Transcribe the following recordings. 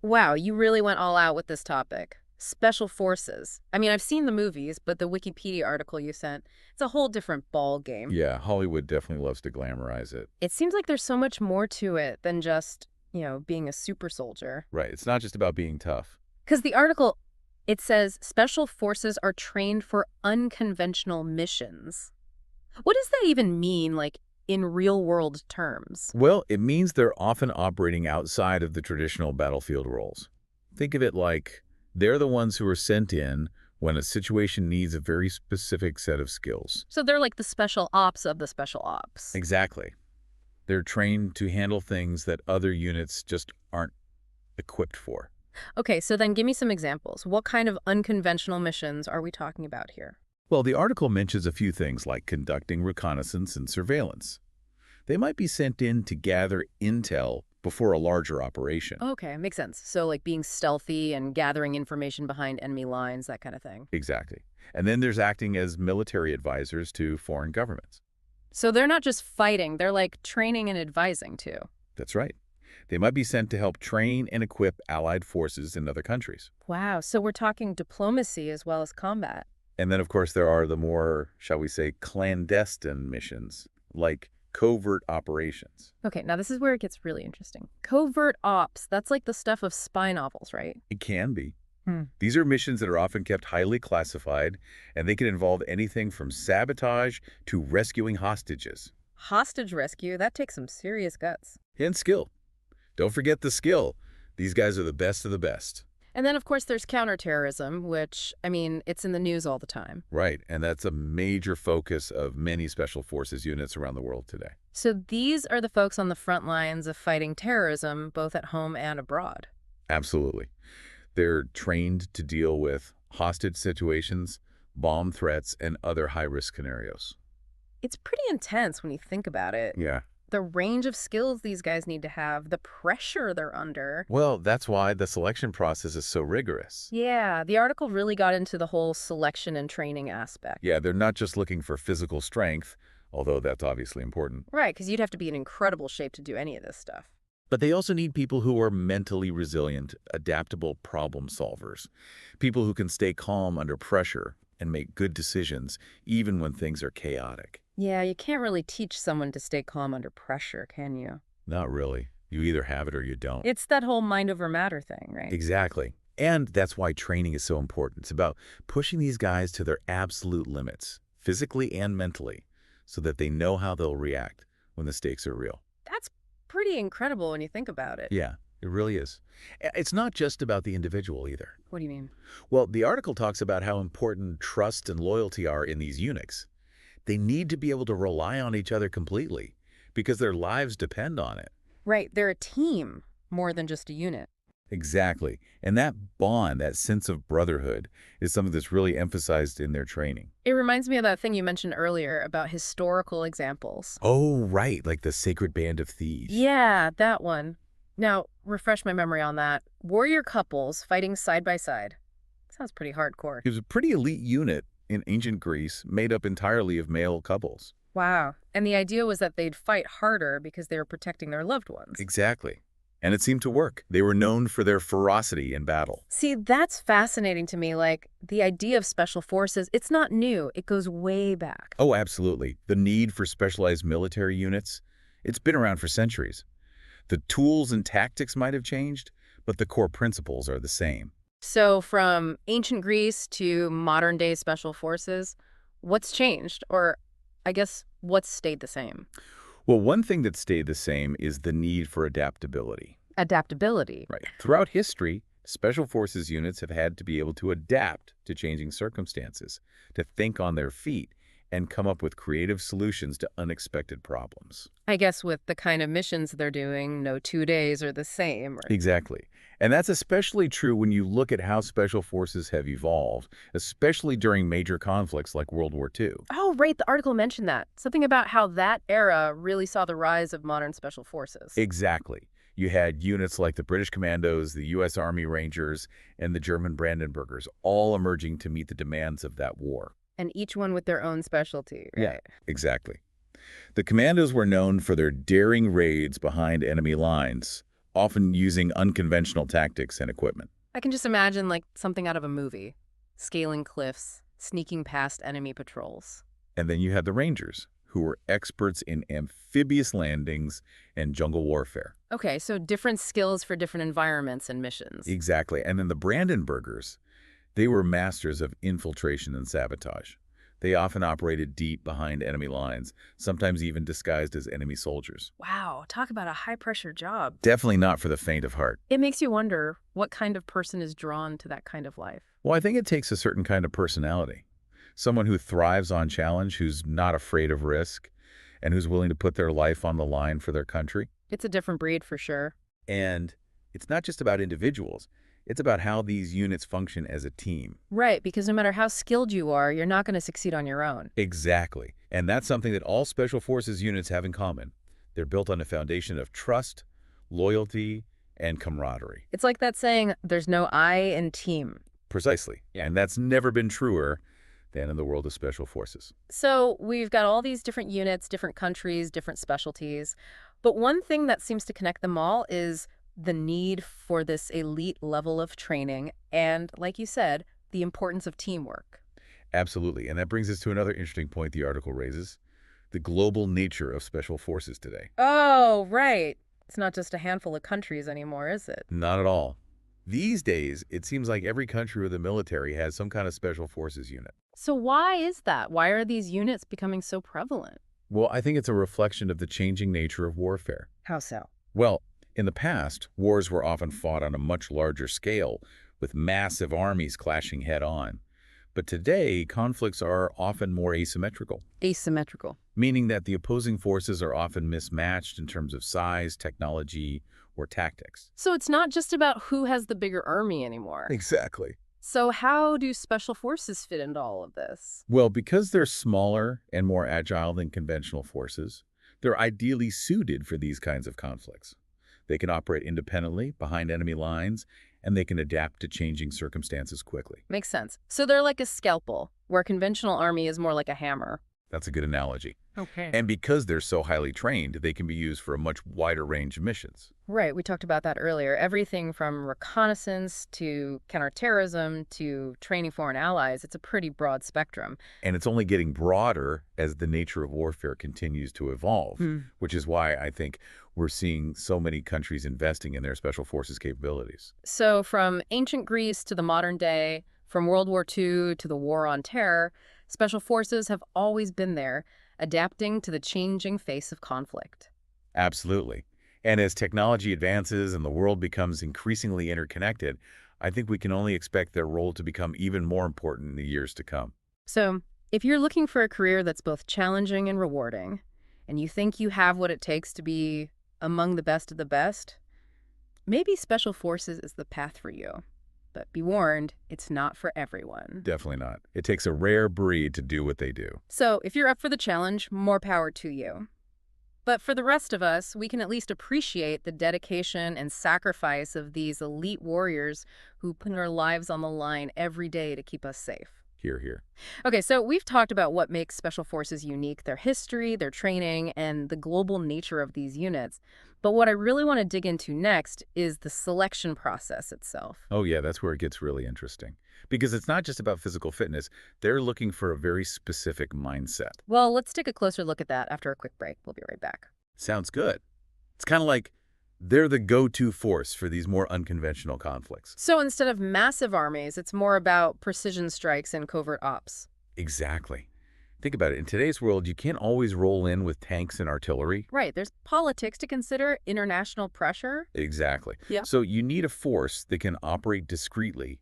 Wow, you really went all out with this topic. Special forces. I mean, I've seen the movies, but the Wikipedia article you sent, it's a whole different ball game. Yeah, Hollywood definitely loves to glamorize it. It seems like there's so much more to it than just, being a super soldier. Right, it's not just about being tough. Because the article, it says special forces are trained for unconventional missions. What does that even mean, like, in real world terms? Well, it means they're often operating outside of the traditional battlefield roles. Think of it like they're the ones who are sent in when a situation needs a very specific set of skills. So they're like the special ops of the special ops. Exactly. They're trained to handle things that other units just aren't equipped for. Okay, so then give me some examples. What kind of unconventional missions are we talking about here? Well, the article mentions a few things like conducting reconnaissance and surveillance. They might be sent in to gather intel before a larger operation. Okay, makes sense. So like being stealthy and gathering information behind enemy lines, that kind of thing. Exactly. And then there's acting as military advisors to foreign governments. So they're not just fighting, they're like training and advising too. That's right. They might be sent to help train and equip allied forces in other countries. Wow, so we're talking diplomacy as well as combat. And then, of course, there are the more, shall we say, clandestine missions, like covert operations. Okay, now this is where it gets really interesting. Covert ops, that's like the stuff of spy novels, right? It can be. Hmm. These are missions that are often kept highly classified, and they can involve anything from sabotage to rescuing hostages. Hostage rescue, that takes some serious guts. And skill. Don't forget the skill. These guys are the best of the best. And then, of course, there's counter-terrorism, which, I mean, it's in the news all the time. Right, and that's a major focus of many special forces units around the world today. So these are the folks on the front lines of fighting terrorism, both at home and abroad. Absolutely. They're trained to deal with hostage situations, bomb threats, and other high-risk scenarios. It's pretty intense when you think about it. Yeah. The range of skills these guys need to have, the pressure they're under. Well, that's why the selection process is so rigorous. Yeah, the article really got into the whole selection and training aspect. Yeah, they're not just looking for physical strength, although that's obviously important. Right, because you'd have to be in incredible shape to do any of this stuff. But they also need people who are mentally resilient, adaptable problem solvers, people who can stay calm under pressure and make good decisions even when things are chaotic. Yeah, you can't really teach someone to stay calm under pressure, can you? Not really. You either have it or you don't. It's that whole mind over matter thing, right? Exactly. And that's why training is so important. It's about pushing these guys to their absolute limits, physically and mentally, so that they know how they'll react when the stakes are real. That's pretty incredible when you think about it. Yeah, it really is. It's not just about the individual either. What do you mean? Well, the article talks about how important trust and loyalty are in these eunuchs. They need to be able to rely on each other completely because their lives depend on it. Right, they're a team more than just a unit. Exactly. And that bond, that sense of brotherhood, is something that's really emphasized in their training. It reminds me of that thing you mentioned earlier about historical examples. Oh, right, like the Sacred Band of Thieves. Yeah, that one. Now, refresh my memory on that. Warrior couples fighting side by side. Sounds pretty hardcore. It was a pretty elite unit in ancient Greece made up entirely of male couples. Wow. And the idea was that they'd fight harder because they were protecting their loved ones. Exactly. And it seemed to work. They were known for their ferocity in battle. See, that's fascinating to me. Like, the idea of special forces, it's not new. It goes way back. Oh, absolutely. The need for specialized military units, it's been around for centuries. The tools and tactics might have changed, but the core principles are the same. So from ancient Greece to modern day special forces, what's changed? Or I guess what's stayed the same? Well, one thing that stayed the same is the need for adaptability. Adaptability. Right. Throughout history, special forces units have had to be able to adapt to changing circumstances, to think on their feet, and come up with creative solutions to unexpected problems. I guess with the kind of missions they're doing, no 2 days are the same. Or... Exactly. And that's especially true when you look at how special forces have evolved, especially during major conflicts like World War II. Oh, right. The article mentioned that. Something about how that era really saw the rise of modern special forces. Exactly. You had units like the British Commandos, the U.S. Army Rangers, and the German Brandenburgers all emerging to meet the demands of that war. And each one with their own specialty, right? Yeah, exactly. The commandos were known for their daring raids behind enemy lines, often using unconventional tactics and equipment. I can just imagine like something out of a movie. Scaling cliffs, sneaking past enemy patrols. And then you had the Rangers, who were experts in amphibious landings and jungle warfare. Okay, so different skills for different environments and missions. Exactly. And then the Brandenburgers, they were masters of infiltration and sabotage. They often operated deep behind enemy lines, sometimes even disguised as enemy soldiers. Wow, talk about a high-pressure job. Definitely not for the faint of heart. It makes you wonder what kind of person is drawn to that kind of life. Well, I think it takes a certain kind of personality. Someone who thrives on challenge, who's not afraid of risk, and who's willing to put their life on the line for their country. It's a different breed for sure. And it's not just about individuals. It's about how these units function as a team. Right, because no matter how skilled you are, you're not going to succeed on your own. Exactly. And that's something that all Special Forces units have in common. They're built on a foundation of trust, loyalty, and camaraderie. It's like that saying, there's no I in team. Precisely. And that's never been truer than in the world of Special Forces. So we've got all these different units, different countries, different specialties. But one thing that seems to connect them all is the need for this elite level of training and, like you said, the importance of teamwork. Absolutely. And that brings us to another interesting point the article raises, the global nature of Special Forces today. Oh, right. It's not just a handful of countries anymore, is it? Not at all. These days, it seems like every country with a military has some kind of Special Forces unit. So why is that? Why are these units becoming so prevalent? Well, I think it's a reflection of the changing nature of warfare. How so? Well, in the past, wars were often fought on a much larger scale, with massive armies clashing head-on. But today, conflicts are often more asymmetrical, Asymmetrical. meaning that the opposing forces are often mismatched in terms of size, technology, or tactics. So it's not just about who has the bigger army anymore. Exactly. So how do special forces fit into all of this? Well, because they're smaller and more agile than conventional forces, they're ideally suited for these kinds of conflicts. They can operate independently behind enemy lines, and they can adapt to changing circumstances quickly. Makes sense. So they're like a scalpel, where a conventional army is more like a hammer. That's a good analogy. Okay. And because they're so highly trained, they can be used for a much wider range of missions. Right, we talked about that earlier. Everything from reconnaissance to counter-terrorism to training foreign allies, it's a pretty broad spectrum. And it's only getting broader as the nature of warfare continues to evolve, which is why I think we're seeing so many countries investing in their special forces capabilities. So from ancient Greece to the modern day, from World War II to the War on Terror, special forces have always been there, adapting to the changing face of conflict. Absolutely. And as technology advances and the world becomes increasingly interconnected, I think we can only expect their role to become even more important in the years to come. So if you're looking for a career that's both challenging and rewarding, and you think you have what it takes to be among the best of the best, maybe special forces is the path for you. But be warned, it's not for everyone. Definitely not. It takes a rare breed to do what they do. So if you're up for the challenge, more power to you. But for the rest of us, we can at least appreciate the dedication and sacrifice of these elite warriors who put their lives on the line every day to keep us safe. Hear, hear. Okay, so we've talked about what makes special forces unique, their history, their training, and the global nature of these units. But what I really want to dig into next is the selection process itself. Oh yeah, that's where it gets really interesting. Because it's not just about physical fitness. They're looking for a very specific mindset. Well, let's take a closer look at that after a quick break. We'll be right back. Sounds good. It's kind of like they're the go-to force for these more unconventional conflicts. So instead of massive armies, it's more about precision strikes and covert ops. Exactly. Think about it. In today's world, you can't always roll in with tanks and artillery. Right. There's politics to consider, international pressure. Exactly. Yeah. So you need a force that can operate discreetly,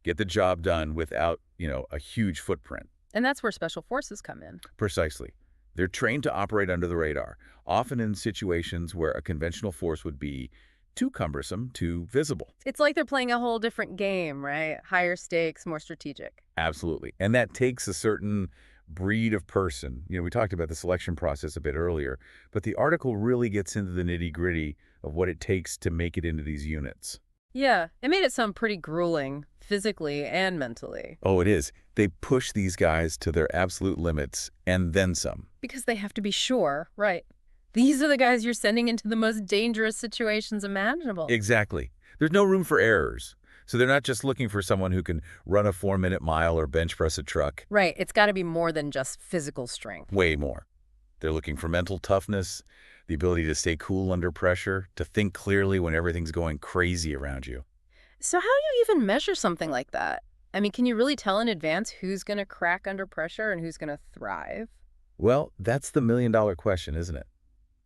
get the job done without, a huge footprint. And that's where special forces come in. Precisely. They're trained to operate under the radar, often in situations where a conventional force would be too cumbersome, too visible. It's like they're playing a whole different game, right? Higher stakes, more strategic. Absolutely. And that takes a certain breed of person. We talked about the selection process a bit earlier, but the article really gets into the nitty-gritty of what it takes to make it into these units. Yeah, it made it sound pretty grueling, physically and mentally. Oh, it is. They push these guys to their absolute limits and then some. Because they have to be sure, right? These are the guys you're sending into the most dangerous situations imaginable. Exactly. There's no room for errors. So they're not just looking for someone who can run a 4-minute mile or bench press a truck. Right. It's got to be more than just physical strength. Way more. They're looking for mental toughness, the ability to stay cool under pressure, to think clearly when everything's going crazy around you. So how do you even measure something like that? I mean, can you really tell in advance who's going to crack under pressure and who's going to thrive? Well, that's the million-dollar question, isn't it?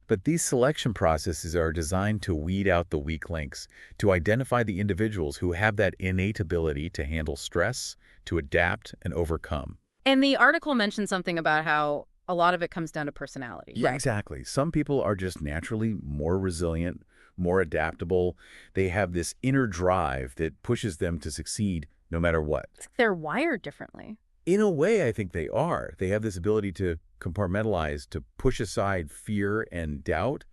But these selection processes are designed to weed out the weak links, to identify the individuals who have that innate ability to handle stress, to adapt and overcome. And the article mentioned something about how a lot of it comes down to personality, Yeah, right? exactly. Some people are just naturally more resilient, more adaptable. They have this inner drive that pushes them to succeed no matter what. It's like they're wired differently. In a way, I think they are. They have this ability to compartmentalize, to push aside fear and doubt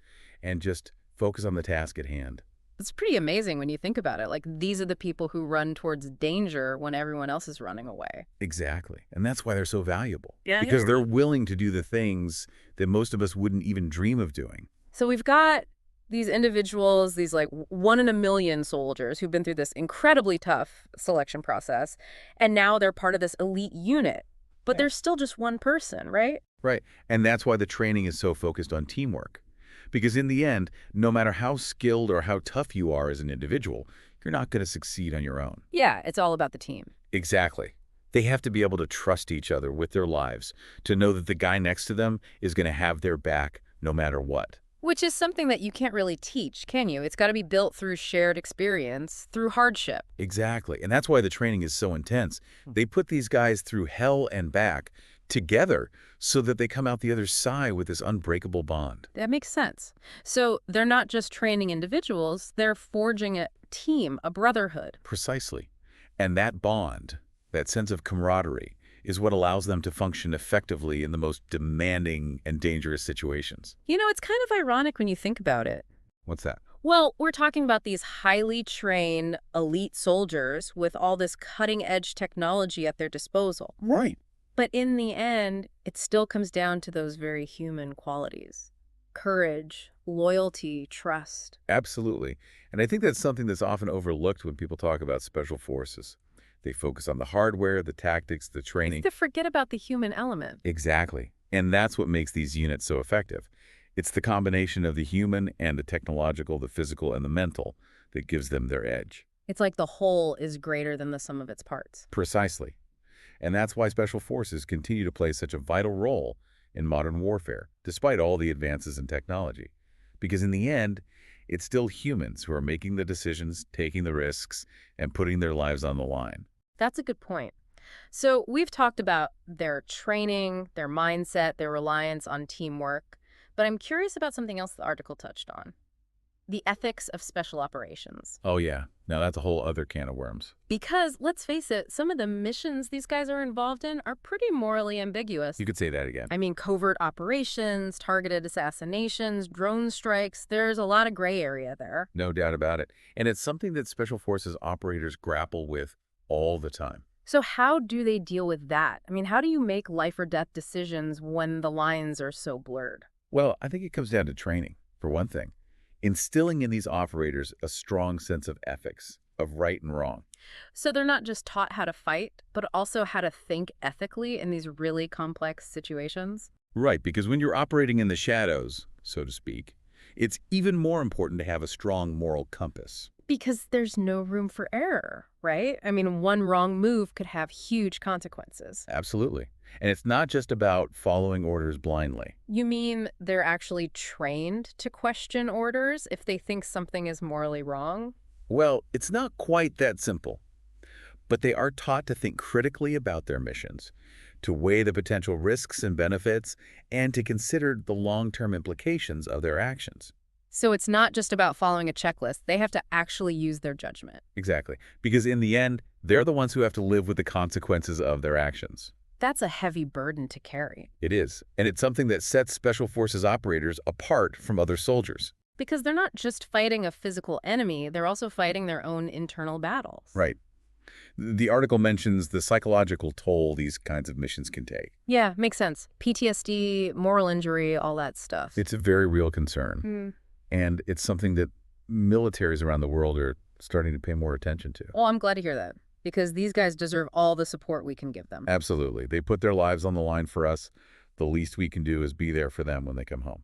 and just focus on the task at hand. It's pretty amazing when you think about it. Like, these are the people who run towards danger when everyone else is running away. Exactly. And that's why they're so valuable. Yeah, Because they're willing to do the things that most of us wouldn't even dream of doing. So we've got these individuals, these like 1 in a million soldiers who've been through this incredibly tough selection process, and now they're part of this elite unit. But Yeah. they're still just one person, right? Right. And that's why the training is so focused on teamwork. Because in the end, no matter how skilled or how tough you are as an individual, you're not going to succeed on your own. Yeah, it's all about the team. Exactly. They have to be able to trust each other with their lives, to know that the guy next to them is going to have their back no matter what. Which is something that you can't really teach, can you? It's got to be built through shared experience, through hardship. Exactly. And that's why the training is so intense. They put these guys through hell and back together so that they come out the other side with this unbreakable bond. That makes sense. So they're not just training individuals, they're forging a team, a brotherhood. Precisely. And that bond, that sense of camaraderie, is what allows them to function effectively in the most demanding and dangerous situations. You know, it's kind of ironic when you think about it. What's that? Well, we're talking about these highly trained elite soldiers with all this cutting-edge technology at their disposal. Right. But in the end, it still comes down to those very human qualities. Courage, loyalty, trust. Absolutely. And I think that's something that's often overlooked when people talk about special forces. They focus on the hardware, the tactics, the training. To forget about the human element. Exactly. And that's what makes these units so effective. It's the combination of the human and the technological, the physical and the mental that gives them their edge. It's like the whole is greater than the sum of its parts. Precisely. And that's why special forces continue to play such a vital role in modern warfare, despite all the advances in technology. Because in the end, it's still humans who are making the decisions, taking the risks, and putting their lives on the line. That's a good point. So we've talked about their training, their mindset, their reliance on teamwork, but I'm curious about something else the article touched on. The ethics of special operations. Oh yeah, now that's a whole other can of worms. Because, let's face it, some of the missions these guys are involved in are pretty morally ambiguous. You could say that again. I mean, covert operations, targeted assassinations, drone strikes, there's a lot of gray area there. No doubt about it. And it's something that special forces operators grapple with all the time. So how do they deal with that? I mean, how do you make life or death decisions when the lines are so blurred? Well, I think it comes down to training, for one thing. Instilling in these operators a strong sense of ethics, of right and wrong. So they're not just taught how to fight, but also how to think ethically in these really complex situations? Right, because when you're operating in the shadows, so to speak, it's even more important to have a strong moral compass. Because there's no room for error, right? I mean, one wrong move could have huge consequences. Absolutely. And it's not just about following orders blindly. You mean they're actually trained to question orders if they think something is morally wrong? Well, it's not quite that simple. But they are taught to think critically about their missions, to weigh the potential risks and benefits, and to consider the long-term implications of their actions. So it's not just about following a checklist. They have to actually use their judgment. Exactly. Because in the end, they're the ones who have to live with the consequences of their actions. That's a heavy burden to carry. It is. And it's something that sets Special Forces operators apart from other soldiers. Because they're not just fighting a physical enemy, they're also fighting their own internal battles. Right. The article mentions the psychological toll these kinds of missions can take. Yeah, makes sense. PTSD, moral injury, all that stuff. It's a very real concern, Hmm. and it's something that militaries around the world are starting to pay more attention to. Well, I'm glad to hear that, because these guys deserve all the support we can give them. Absolutely. They put their lives on the line for us. The least we can do is be there for them when they come home.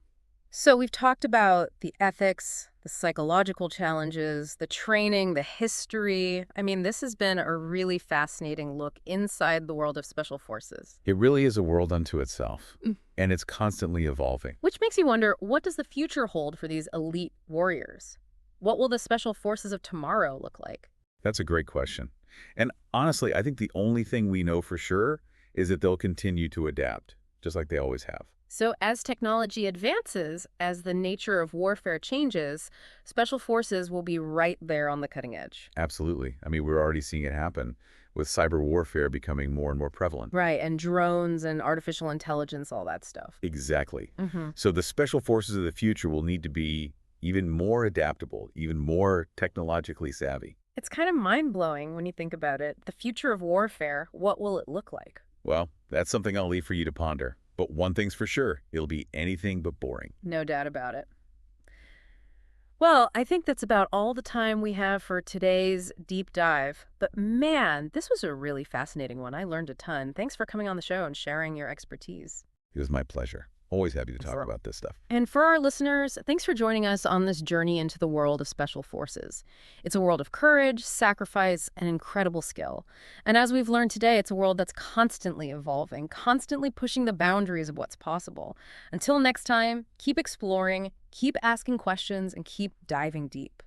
So we've talked about the ethics, the psychological challenges, the training, the history. I mean, this has been a really fascinating look inside the world of special forces. It really is a world unto itself, Mm. and it's constantly evolving. Which makes you wonder, what does the future hold for these elite warriors? What will the special forces of tomorrow look like? That's a great question. And honestly, I think the only thing we know for sure is that they'll continue to adapt, just like they always have. So as technology advances, as the nature of warfare changes, special forces will be right there on the cutting edge. Absolutely. I mean, we're already seeing it happen with cyber warfare becoming more and more prevalent. Right, and drones and artificial intelligence, all that stuff. Exactly. Hmm. So the special forces of the future will need to be even more adaptable, even more technologically savvy. It's kind of mind-blowing when you think about it. The future of warfare, what will it look like? Well, that's something I'll leave for you to ponder. But one thing's for sure, it'll be anything but boring. No doubt about it. Well, I think that's about all the time we have for today's deep dive. But man, this was a really fascinating one. I learned a ton. Thanks for coming on the show and sharing your expertise. It was my pleasure. Always happy to talk For- about this stuff. And for our listeners, thanks for joining us on this journey into the world of special forces. It's a world of courage, sacrifice, and incredible skill. And as we've learned today, it's a world that's constantly evolving, constantly pushing the boundaries of what's possible. Until next time, keep exploring, keep asking questions, and keep diving deep.